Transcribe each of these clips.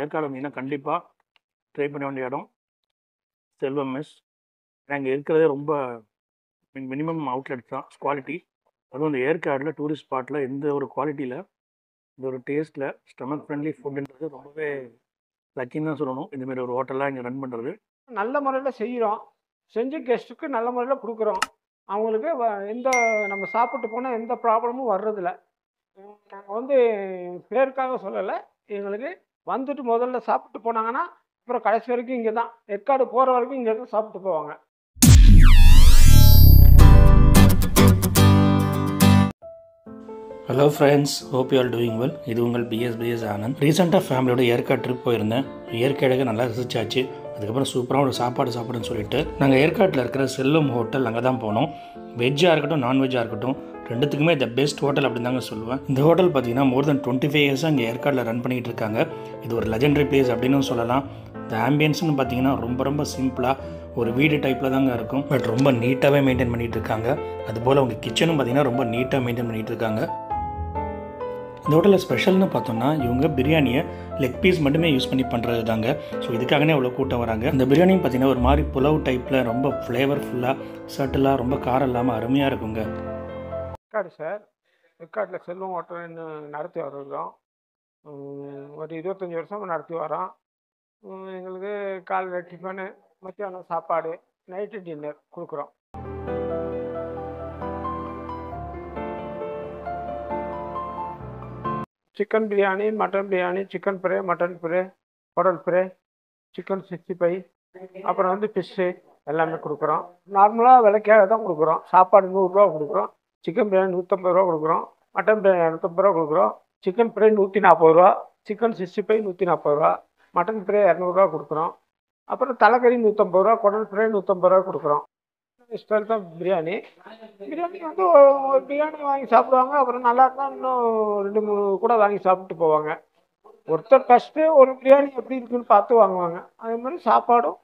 ஏற்காடு வந்தீங்கன்னா கண்டிப்பாக ட்ரை பண்ண வேண்டிய இடம் செல்வம் மெஸ். அங்கே இருக்கிறதே ரொம்ப மினிமம் அவுட்லெட் தான் குவாலிட்டி. அதுவும் இந்த ஏற்காடில் டூரிஸ்ட் ஸ்பாட்டில் எந்த ஒரு குவாலிட்டியில் இந்த ஒரு டேஸ்ட்டில் ஸ்டமக் ஃப்ரெண்ட்லி ஃபுட்டுன்றது ரொம்பவே லக்கின்னு தான் சொல்லணும். இந்தமாரி ஒரு ஹோட்டலாக இங்கே ரன் பண்ணுறது. நல்ல முறையில் செய்கிறோம், செஞ்சு கெஸ்ட்டுக்கு நல்ல முறையில் கொடுக்குறோம். அவங்களுக்கு எந்த நம்ம சாப்பிட்டு போனால் எந்த ப்ராப்ளமும் வர்றதில்ல. நாங்கள் வந்து பேருக்காக சொல்லலை, எங்களுக்கு வந்துட்டு முதல்ல சாப்பிட்டு போனாங்கன்னா அப்புறம் கடைசி வரைக்கும் இங்கே தான், ஏற்காடு போகிற வரைக்கும் இங்கே தான் சாப்பிட்டு போவாங்க. Hello friends, hope you all doing well. இது உங்கள் பிஎஸ் ஆனந்த். ரீசெண்டாக ஃபேமிலியோட ஏற்காடு ட்ரிப் போயிருந்தேன். ஏற்காடுக்கு நல்லா ரசிச்சாச்சு. அதுக்கப்புறம் சூப்பராக ஒரு சாப்பாடுன்னு சொல்லிட்டு நாங்கள் ஏற்காட்டில் இருக்கிற செல்வம் ஹோட்டல் அங்கே தான் போனோம். வெஜ்ஜாக இருக்கட்டும் நான்வெஜ்ஜாக இருக்கட்டும் ரெண்டுத்துக்குமே த பெஸ்ட் ஹோட்டல் அப்படின்னு தாங்க சொல்லுவேன். இந்த ஹோட்டல் பார்த்தீங்கன்னா மோர் தென் 25 இயர்ஸாக இங்கே ஏற்காடில் ரன் பண்ணிகிட்டு இருக்காங்க. இது ஒரு லெஜெண்டரி பிளேஸ் அப்படின்னு சொல்லலாம். இந்த ஆம்பியன்ஸ்னு பார்த்தீங்கன்னா ரொம்ப சிம்பிளாக ஒரு வீடு டைப்பில் தாங்க இருக்கும். பட் ரொம்ப நீட்டாகவே மெயின்டைன் பண்ணிகிட்டு இருக்காங்க. அதுபோல் அவங்க கிச்சனும் பார்த்தீங்கன்னா ரொம்ப நீட்டாக மெயின்டைன் பண்ணிகிட்டு இருக்காங்க. இந்த ஹோட்டலில் ஸ்பெஷல்னு பார்த்தோம்னா இவங்க பிரியாணியை லெக் பீஸ் மட்டுமே யூஸ் பண்ணி பண்ணுறது தாங்க. ஸோ இதுக்காகவே அவ்வளோ கூட்டம் வராங்க. இந்த பிரியாணியும் பார்த்தீங்கன்னா ஒரு மாதிரி புலவு டைப்பில் ரொம்ப ஃப்ளேவர்ஃபுல்லாக சட்டிலாக ரொம்ப காரம் இல்லாமல் அருமையாக இருக்குங்க. ஏற்காடு சார், ஏற்காட்டில் செல்வம் ஹோட்டல் நடத்தி வர்றோம். ஒரு 25 வருஷமாக நடத்தி வரோம். எங்களுக்கு காலையில் டிஃபனு, மத்தியானம் சாப்பாடு, நைட்டு டின்னர் கொடுக்குறோம். Chicken biryani, mutton biryani, chicken fry, mutton fry, குடல் ஃப்ரை, சிக்கன் 65, அப்புறம் வந்து ஃபிஷ்ஷு எல்லாமே கொடுக்குறோம். நார்மலாக விலைக்காக தான் கொடுக்குறோம். சாப்பாடு 100 ரூபா கொடுக்குறோம். சிக்கன் பிரியாணி 150 ரூபா கொடுக்குறோம். மட்டன் பிரியாணி 250 ரூபா கொடுக்குறோம். சிக்கன் ஃப்ரை 140 ரூபா, சிக்கன் 65 140 ரூபா, மட்டன் ஃப்ரை 200 ரூபா கொடுக்குறோம். அப்புறம் தலைக்கறி 150 ரூபா, குடல் ஃப்ரை 150 ரூபா கொடுக்குறோம். ஸ்பெஷல் தான் பிரியாணி. பிரியாணி வந்து ஒரு பிரியாணி வாங்கி சாப்பிடுவாங்க. அப்புறம் நல்லா இருந்தால் இன்னும் 2-3 கூட வாங்கி சாப்பிட்டு போவாங்க. ஒருத்தர் ஃபஸ்ட்டு ஒரு பிரியாணி எப்படி இருக்குன்னு பார்த்து வாங்குவாங்க. அதே மாதிரி சாப்பாடும்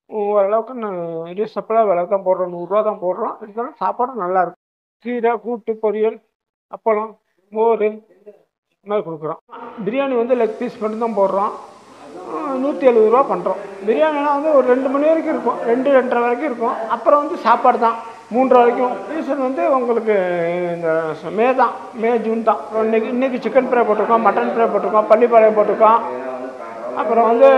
ஓரளவுக்கு ரீசனபிளாக விலை தான் போடுறோம். 100 ரூபா தான் போடுறோம். இருந்தாலும் சாப்பாடும் நல்லாயிருக்கும். கீரை, கூட்டு, பொரியல், அப்பளம், மோர் இந்த மாதிரி கொடுக்குறோம். பிரியாணி வந்து லெக் பீஸ் மட்டும் தான் போடுறோம். 170 ரூபா பண்ணுறோம். பிரியாணிலாம் வந்து ஒரு 2 மணி வரைக்கும் இருக்கும், 2-2:30 வரைக்கும் இருக்கும். அப்புறம் வந்து சாப்பாடு தான் 3 வரைக்கும். சீசன் வந்து உங்களுக்கு இந்த மே ஜூன் தான். இன்னைக்கு சிக்கன் ஃப்ரை போட்டிருக்கோம், மட்டன் ஃப்ரை போட்டிருக்கோம், பள்ளிப்பாளையம் போட்டிருக்கோம், அப்புறம் வந்து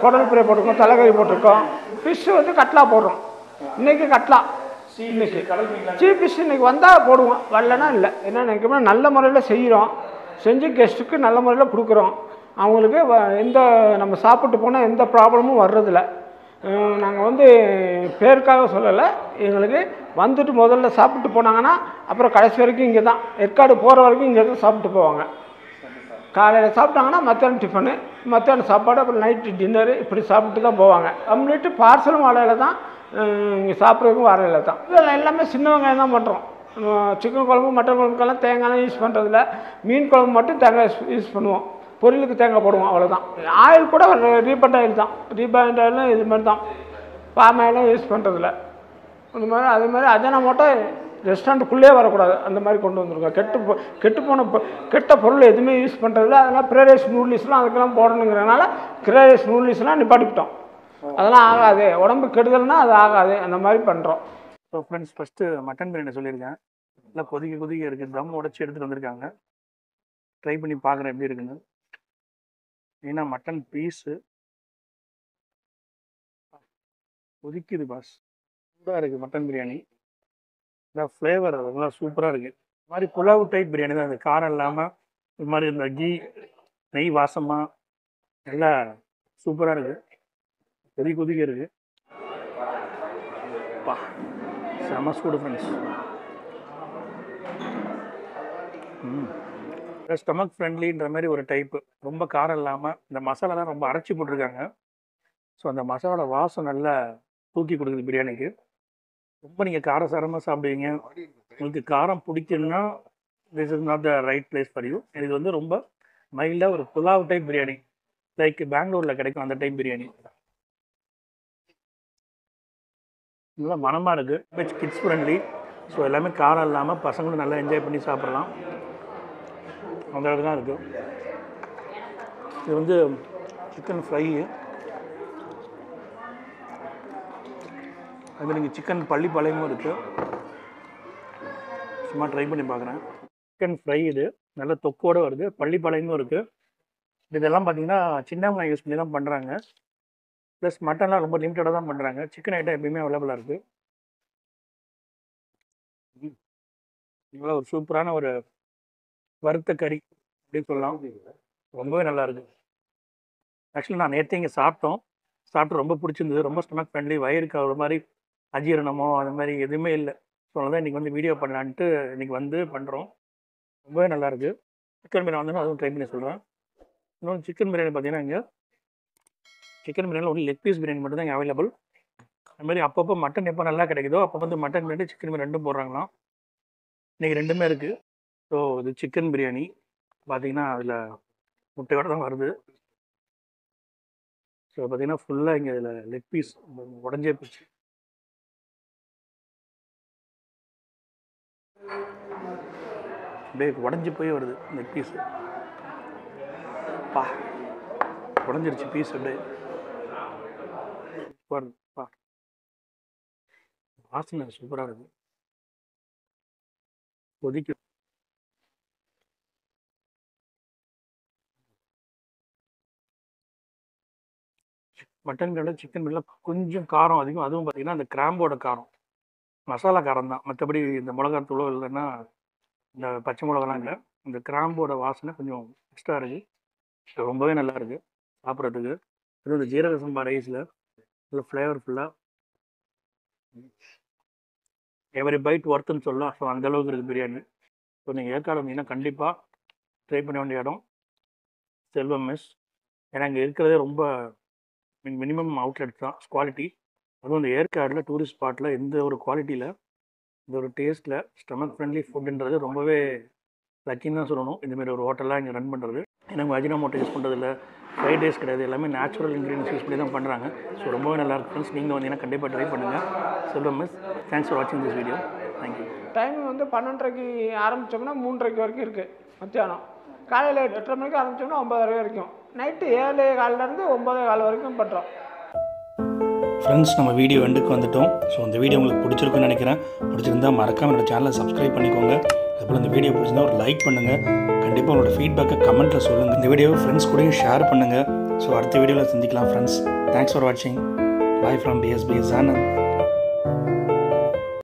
குடல் ஃப்ரை போட்டிருக்கோம், தலைக்கறி போட்டிருக்கோம். ஃபிஷ்ஷு வந்து கட்லா போடுறோம். இன்றைக்கி கட்லா, இன்னைக்கு சீப் ஃபிஷ் இன்றைக்கி வந்தால் போடுவோம், வரலன்னா இல்லை. ஏன்னா நினைக்கிறோம்னா நல்ல முறையில் செய்கிறோம், செஞ்சு கெஸ்ட்டுக்கு நல்ல முறையில் கொடுக்குறோம். அவங்களுக்கு எந்த நம்ம சாப்பிட்டு போனால் எந்த ப்ராப்ளமும் வர்றதில்ல. நாங்கள் வந்து பேருக்காக சொல்லலை, எங்களுக்கு வந்துட்டு முதல்ல சாப்பிட்டு போனாங்கன்னா அப்புறம் கடைசி வரைக்கும் இங்கே தான், ஏற்காடு போகிற வரைக்கும் இங்கே தான் சாப்பிட்டு போவாங்க. காலையில் சாப்பிட்டாங்கன்னா மத்தியானம் டிஃபனு, மத்தியானம் சாப்பாடு, அப்புறம் நைட்டு டின்னரு, இப்படி சாப்பிட்டு தான் போவாங்க. கம்ப்ளீட்டு பார்சலும் வாழையில தான், இங்கே சாப்பிட்றதுக்கும் வாழையில தான். இதெல்லாம் எல்லாமே சின்ன வெங்காயம் தான் பண்ணுறோம். சிக்கன் குழம்பு, மட்டன் குழம்புக்கெல்லாம் தேங்காய்லாம் யூஸ் பண்ணுறதில்ல. மீன் குழம்பு மட்டும் தேங்காய் யூஸ் பண்ணுவோம். பொரியலுக்கு தேங்காய் போடுவோம், அவ்வளோதான். ஆயில் கூட ரீபண்ட் ஆயில் தான், ரீபண்ட் ஆயிலும் இது மாதிரி தான். பாம் ஆயிலும் யூஸ் பண்ணுறதில்ல. அந்த மாதிரி அதே மாதிரி அஜினோமோட்டோ ரெஸ்டாரண்ட்டுக்குள்ளே வரக்கூடாது, அந்த மாதிரி கொண்டு வந்துருக்கோம். கெட்ட பொருள் எதுவுமே யூஸ் பண்ணுறதில்ல. அதெல்லாம் ஃப்ரைட் நூடுல்ஸ்லாம் அதுக்கெல்லாம் போடணுங்கிறதுனால ஃப்ரைட் நூடுல்ஸ்லாம் நிப்பாட்டிக்கிட்டோம். அதெல்லாம் ஆகாது, உடம்பு கெடுதல்னா அது ஆகாது, அந்த மாதிரி பண்ணுறோம். So friends, first mutton biryani சொல்லியிருக்கேன். நல்லா கொதிக்க இருக்குது. தம் உடச்சி எடுத்துகிட்டு வந்திருக்காங்க. ட்ரை பண்ணி பார்க்குறேன் எப்படி இருக்குன்னு. ஏன்னா மட்டன் பீஸு கொதிக்குது பாஸ், சூடாக இருக்குது மட்டன் பிரியாணி. இந்த ஃப்ளேவர் நல்லா சூப்பராக இருக்குது. இது மாதிரி புலாவ் டைப் பிரியாணி தான். அது காரம் இல்லாமல் இது மாதிரி இந்த கீ நெய் வாசமாக நல்லா சூப்பராக இருக்குது. கொதிக்க இருக்குது. பா, செம சூடு ஃப்ரெண்ட்ஸ். ஸ்டமக் ஃப்ரெண்ட்லின்ற மாதிரி ஒரு டைப்பு, ரொம்ப காரம் இல்லாமல். இந்த மசாலாலாம் ரொம்ப அரைச்சி போட்டிருக்காங்க. ஸோ அந்த மசாலா வாசம் நல்லா தூக்கி கொடுக்குது பிரியாணிக்கு. ரொம்ப நீங்கள் காரசாரமாக சாப்பிடுவீங்க, உங்களுக்கு காரம் பிடிக்குன்னா this is not the right place for you. இது வந்து ரொம்ப மைல்டாக ஒரு புலாவ் டைப் பிரியாணி, லைக் பெங்களூரில் கிடைக்கும் அந்த டைப் பிரியாணி. நல்லா மனமாக இருக்குது. Kids friendly. ஸோ எல்லாமே காரம் இல்லாமல் பசங்களும் நல்லா என்ஜாய் பண்ணி சாப்பிட்லாம், அந்த அளவுக்கு தான் இருக்குது. இது வந்து சிக்கன் ஃப்ரை. அதுமாதிரி இங்கே சிக்கன் பள்ளிப்பாளையமும் இருக்குது. சும்மா ட்ரை பண்ணி பார்க்குறேன். சிக்கன் ஃப்ரை இது நல்ல தொக்கோடு வருது. பள்ளிப்பாளையமும் இருக்குது. இதெல்லாம் பார்த்தீங்கன்னா சின்ன வெங்காயம் யூஸ் பண்ணி தான் பண்ணுறாங்க. ப்ளஸ் மட்டன்லாம் ரொம்ப லிமிட்டடாக தான் பண்ணுறாங்க. சிக்கன் ஐட்டம் எப்பயுமே அவைலபிளாக இருக்குது. இவ்வளோ ஒரு சூப்பரான ஒரு வறுத்த கறி அப்படின்னு சொல்லலாம். ரொம்பவே நல்லாயிருக்கு. ஆக்சுவலி நான் நேற்று இங்கே சாப்பிட்டு ரொம்ப பிடிச்சிருந்தது. ரொம்ப ஸ்டொமக் ஃப்ரெண்ட்லி. வயிறுக்கு ஒரு மாதிரி அஜீரணமோ அது மாதிரி எதுவுமே இல்லை. ஸோ அதனால் இன்றைக்கி வந்து வீடியோ பண்ணலான்ட்டு இன்றைக்கி வந்து பண்ணுறோம். ரொம்பவே நல்லாயிருக்கு. சிக்கன் பிரியாணி வந்து அதுவும் ட்ரை பண்ணி சொல்கிறேன். இன்னொன்று சிக்கன் பிரியாணி பார்த்தீங்கன்னா இங்கே சிக்கன் பிரியாணியில் ஒன்லி லெக் பீஸ் பிரியாணி மட்டும் தான் இங்கே அவைலபிள். அதுமாதிரி அப்பப்போ மட்டன் எப்போ நல்லா கிடைக்குதோ அப்போ வந்து மட்டன் பிரியாணி சிக்கன் பிரியாணி ரெண்டும் போடுறாங்களாம். இன்றைக்கி ரெண்டுமே இருக்குது. ஸோ இது சிக்கன் பிரியாணி பார்த்தீங்கன்னா அதில் முட்டையோடு தான் வருது. ஸோ பார்த்தீங்கன்னா ஃபுல்லாக இங்கே இதில் லெக் பீஸ் உடஞ்சே போச்சு. அப்படியே உடஞ்சி போய் வருது லெக் பீஸு. பா உடஞ்சிருச்சு பீஸ். அப்படியே பா வாசனை சூப்பராக இருக்குது. கொதிக்கு மட்டன் பிரியாணி சிக்கன் பிரியாணி கொஞ்சம் காரம் அதிகம். அதுவும் பார்த்தீங்கன்னா அந்த கிராம்போட காரம், மசாலா காரம் தான். மற்றபடி இந்த மிளகாத்தூளோ இல்லைன்னா இந்த பச்சை மிளகாலாம் இல்லை. இந்த கிராம்போட வாசனை கொஞ்சம் எக்ஸ்ட்ரா இருக்குது. ரொம்பவே நல்லா இருக்குது சாப்பிட்றதுக்கு. அதுவும் இந்த ஜீரக சம்பா ரைஸில் நல்ல ஃப்ளேவர்ஃபுல்லாக எவரி பைட் ஒர்த்துன்னு சொல்லலாம். ஸோ அந்தளவுக்கு இருக்குது பிரியாணி. ஸோ நீங்கள் ஏற்காடு வந்தீங்கன்னா கண்டிப்பாக ட்ரை பண்ண வேண்டிய இடம் செல்வம் மெஸ். ஏன்னா இங்கே இருக்கிறதே ரொம்ப மினிமம் அவுட்லெட் தான் குவாலிட்டி. அதுவும் இந்த ஏற்காடில் டூரிஸ்ட் ஸ்பாட்டில் எந்த ஒரு குவாலிட்டியில் இந்த ஒரு டேஸ்ட்டில் ஸ்டமக் ஃப்ரெண்ட்லி ஃபுட்டுன்றது ரொம்பவே லக்கின்னு தான் சொல்லணும். இந்தமாரி ஒரு ஹோட்டலாக இங்கே ரன் பண்ணுறது. எனக்கு அஜினோமோட்டோ யூஸ் பண்ணுறதில்ல, ஃப்ரைட் ரைஸ் கிடையாது, எல்லாமே நேச்சுரல் இன்க்ரீடியன்ஸ் யூஸ் பண்ணி தான் பண்ணுறாங்க. ஸோ ரொம்பவே நல்லாயிருக்கு ஃப்ரெண்ட்ஸ். நீங்கள் வந்தீங்கன்னா கண்டிப்பாக ட்ரை பண்ணுங்கள். செல்வம் மிஸ். தேங்க்ஸ் ஃபார் வாட்சிங் திஸ் வீடியோ. தேங்க்யூ. டைமிங் வந்து 12:30க்கு ஆரம்பித்தோம்னா 3:30 வரைக்கும் இருக்குது மத்தியானம். காலையில் 8:30 மணிக்கு ஆரம்பித்தோம்னா 9:30 வரைக்கும். நைட்டு 7:15 9:15 வரைக்கும் பண்ணுறோம். ஃப்ரெண்ட்ஸ் நம்ம வீடியோ எண்டுக்கு வந்துட்டோம். ஸோ இந்த வீடியோ உங்களுக்கு பிடிச்சிருக்குன்னு நினைக்கிறேன். பிடிச்சிருந்தால் மறக்காமல் என்னோடய சேனலை சப்ஸ்கிரைப் பண்ணிக்கோங்க. அதுபோல் இந்த வீடியோ பிடிச்சிருந்தால் ஒரு லைக் பண்ணுங்கள். கண்டிப்பாக உங்களோட ஃபீட்பேக்கை கமெண்ட்டில் சொல்லுங்கள். இந்த வீடியோவை ஃப்ரெண்ட்ஸ் கூடயும் ஷேர் பண்ணுங்கள். ஸோ அடுத்த வீடியோவில் சந்திக்கலாம் ஃப்ரெண்ட்ஸ். தேங்க்ஸ் ஃபார் வாட்சிங். Bye from BSBS Anand.